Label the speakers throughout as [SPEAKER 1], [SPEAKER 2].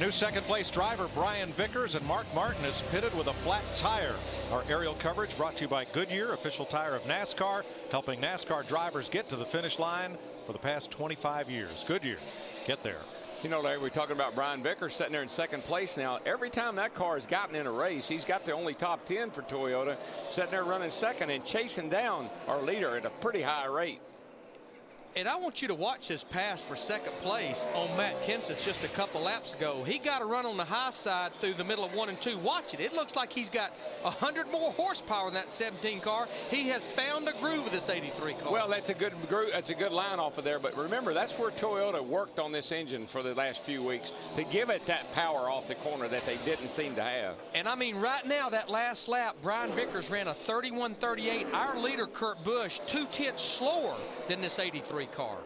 [SPEAKER 1] New second place driver Brian Vickers, and Mark Martin is pitted with a flat tire. Our aerial coverage brought to you by Goodyear, official tire of NASCAR, helping NASCAR drivers get to the finish line for the past 25 years. Goodyear, get there.
[SPEAKER 2] You know, Larry, we're talking about Brian Vickers sitting there in second place now. Every time that car has gotten in a race, he's got the only top 10 for Toyota, sitting there running second and chasing down our leader at a pretty high rate.
[SPEAKER 3] And I want you to watch this pass for second place on Matt Kenseth just a couple laps ago. He got a run on the high side through the middle of 1 and 2. Watch it. It looks like he's got 100 more horsepower in that 17 car. He has found a groove with this 83 car.
[SPEAKER 2] Well, that's a good groove. That's a good line off of there. But remember, that's where Toyota worked on this engine for the last few weeks to give it that power off the corner that they didn't seem to have.
[SPEAKER 3] And I mean, right now, that last lap, Brian Vickers ran a 31.38. Our leader, Kurt Busch, 2/10 slower than this 83 car.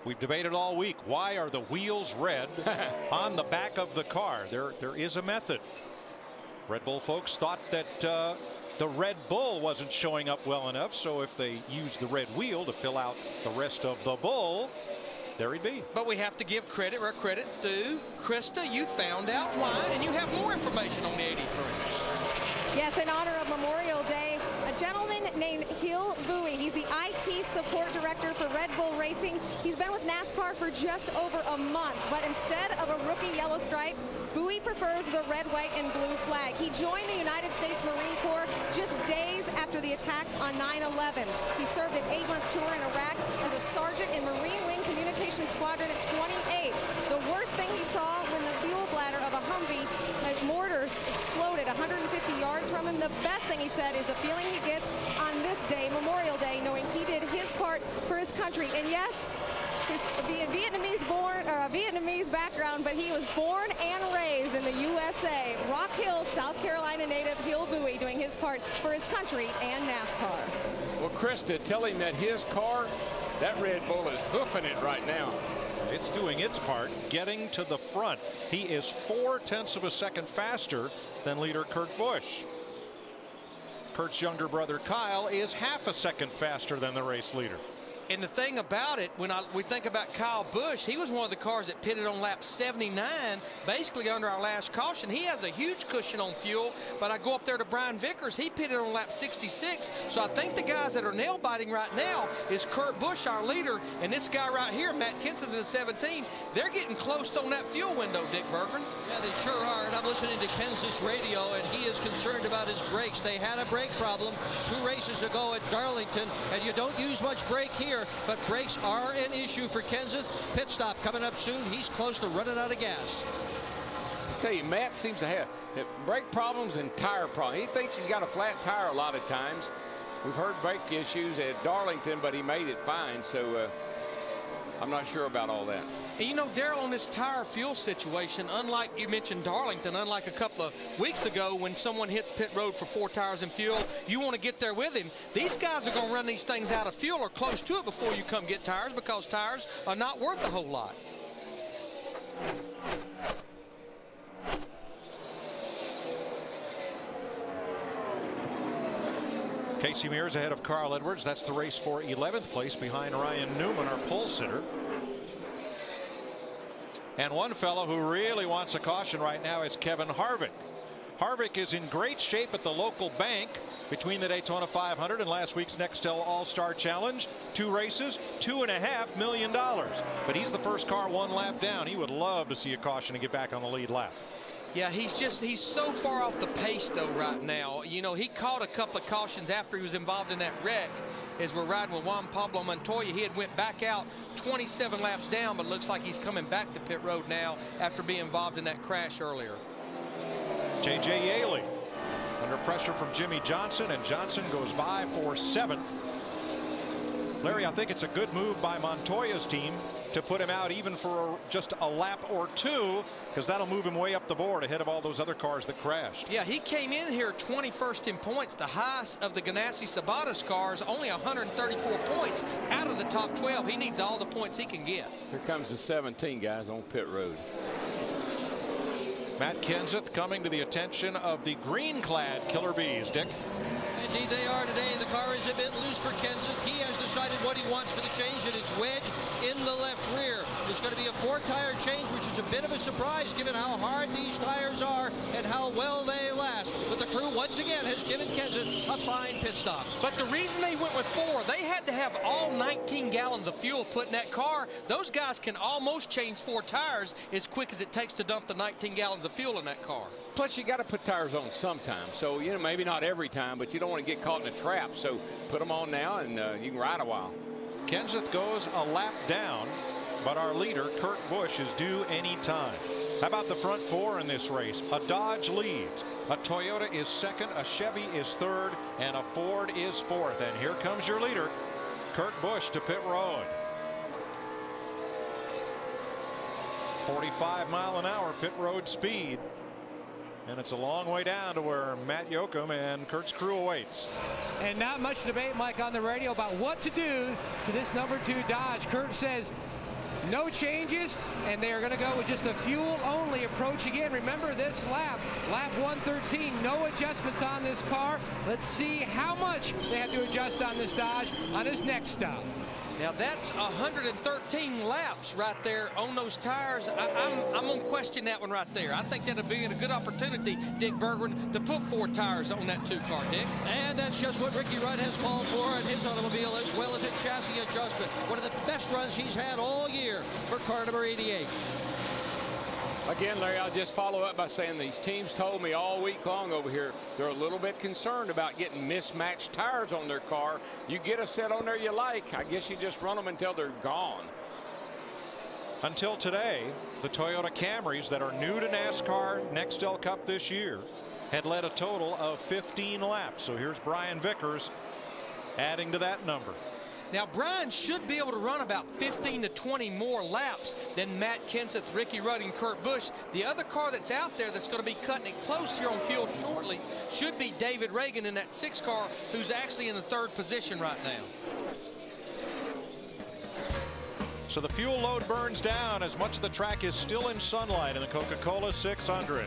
[SPEAKER 1] We've debated all week, why are the wheels red on the back of the car? There is a method. Red Bull folks thought that the Red Bull wasn't showing up well enough, so if they used the red wheel to fill out the rest of the bull, there he'd be.
[SPEAKER 3] But we have to give credit where credit due. Krista, you found out why, and you have more information on the 83.
[SPEAKER 4] Yes, in honor of Memorial Day, a gentleman named Hill Bowie. He's the IT support director for Red Bull Racing. He's been with NASCAR for just over a month, but instead of a rookie yellow stripe, Bowie prefers the red, white, and blue flag. He joined the United States Marine Corps just days after the attacks on 9/11. He served an 8-month tour in Iraq as a sergeant in Marine Wing Communications Squadron at 28. The worst thing he saw when the fuel bladder of a Humvee mortars exploded 150 yards from him. The best thing he said is the feeling he gets on this day, Memorial Day, knowing he did his part for his country. And yes, he's a Vietnamese background, but he was born and raised in the USA. Rock Hill, South Carolina native Hill Bowie doing his part for his country and NASCAR.
[SPEAKER 2] Well, Krista, tell him that his car, that Red Bull is hoofing it right now.
[SPEAKER 1] It's doing its part, getting to the front. He is 0.4 of a second faster than leader Kurt Busch. Kurt's younger brother Kyle is 0.5 seconds faster than the race leader.
[SPEAKER 3] And the thing about it, when we think about Kyle Busch, he was one of the cars that pitted on lap 79, basically under our last caution. He has a huge cushion on fuel, but I go up there to Brian Vickers. He pitted on lap 66. So I think the guys that are nail biting right now is Kurt Busch, our leader, and this guy right here, Matt Kenseth in the 17. They're getting close on that fuel window, Dick Berggren.
[SPEAKER 5] Yeah, they sure are. And I'm listening to Kenseth's radio, and he is concerned about his brakes. They had a brake problem 2 races ago at Darlington, and you don't use much brake here. But brakes are an issue for Kenseth. Pit stop coming up soon. He's close to running out of gas.
[SPEAKER 2] I tell you, Matt seems to have brake problems and tire problems. He thinks he's got a flat tire a lot of times. We've heard brake issues at Darlington, but he made it fine. So I'm not sure about all that.
[SPEAKER 3] And you know, Darrell, on this tire fuel situation, unlike you mentioned Darlington, unlike a couple of weeks ago when someone hits pit road for 4 tires and fuel, you want to get there with him. These guys are going to run these things out of fuel or close to it before you come get tires, because tires are not worth a whole lot.
[SPEAKER 1] Casey Mears ahead of Carl Edwards. That's the race for 11th place behind Ryan Newman, our pole sitter. And one fellow who really wants a caution right now is Kevin Harvick. Harvick is in great shape at the local bank between the Daytona 500 and last week's Nextel All-Star Challenge. 2 races, $2.5 million. But he's the first car 1 lap down. He would love to see a caution and get back on the lead lap.
[SPEAKER 3] Yeah, he's so far off the pace though right now. You know, he caught a couple of cautions after he was involved in that wreck. As we're riding with Juan Pablo Montoya, he had went back out 27 laps down, but looks like he's coming back to pit road now after being involved in that crash earlier.
[SPEAKER 1] J.J. Yaley under pressure from Jimmy Johnson, and Johnson goes by for 7th. Larry, I think it's a good move by Montoya's team to put him out even for just a lap or 2, because that'll move him way up the board ahead of all those other cars that crashed.
[SPEAKER 3] Yeah, he came in here 21st in points. The highest of the Ganassi Sabatos cars, only 134 points out of the top 12. He needs all the points he can get.
[SPEAKER 2] Here comes the 17 guys on pit road.
[SPEAKER 1] Matt Kenseth coming to the attention of the green-clad Killer Bees. Dick?
[SPEAKER 5] Indeed they are today. The car is a bit loose for Kenseth. He has the decided what he wants for the change, and it's wedge in the left rear. There's going to be a 4-tire change, which is a bit of a surprise given how hard these tires are and how well they last. But the crew once again has given Kenseth a fine pit stop.
[SPEAKER 3] But the reason they went with 4, they had to have all 19 gallons of fuel put in that car. Those guys can almost change 4 tires as quick as it takes to dump the 19 gallons of fuel in that car.
[SPEAKER 2] Plus, you got to put tires on sometime. So, you know, maybe not every time, but you don't want to get caught in a trap. So put them on now, and you can ride a while.
[SPEAKER 1] Kenseth goes a lap down, but our leader, Kurt Busch, is due any time. How about the front 4 in this race? A Dodge leads. A Toyota is second. A Chevy is third. And a Ford is fourth. And here comes your leader, Kurt Busch, to pit road. 45-mile-an-hour pit road speed. And it's a long way down to where Matt Yoakum and Kurt's crew awaits.
[SPEAKER 6] And not much debate, Mike, on the radio about what to do to this number 2 Dodge. Kurt says no changes, and they are going to go with just a fuel-only approach again. Remember this lap 113, no adjustments on this car. Let's see how much they have to adjust on this Dodge on his next stop.
[SPEAKER 3] Now that's 113 laps right there on those tires. I'm going to question that one right there. I think that'll be a good opportunity, Dick Bergman, to put 4 tires on that 2 car, Dick.
[SPEAKER 5] And that's just what Ricky Rudd has called for in his automobile, as well as a chassis adjustment. One of the best runs he's had all year for car number 88.
[SPEAKER 2] Again, Larry, I'll just follow up by saying these teams told me all week long over here they're a little bit concerned about getting mismatched tires on their car. You get a set on there you like, I guess you just run them until they're gone.
[SPEAKER 1] Until today, the Toyota Camrys that are new to NASCAR Nextel Cup this year had led a total of 15 laps. So here's Brian Vickers adding to that number.
[SPEAKER 3] Now, Brian should be able to run about 15 to 20 more laps than Matt Kenseth, Ricky Rudd, and Kurt Busch. The other car that's out there that's going to be cutting it close here on fuel shortly should be David Reagan in that 6 car, who's actually in the 3rd position right now.
[SPEAKER 1] So the fuel load burns down as much of the track is still in sunlight in the Coca-Cola 600.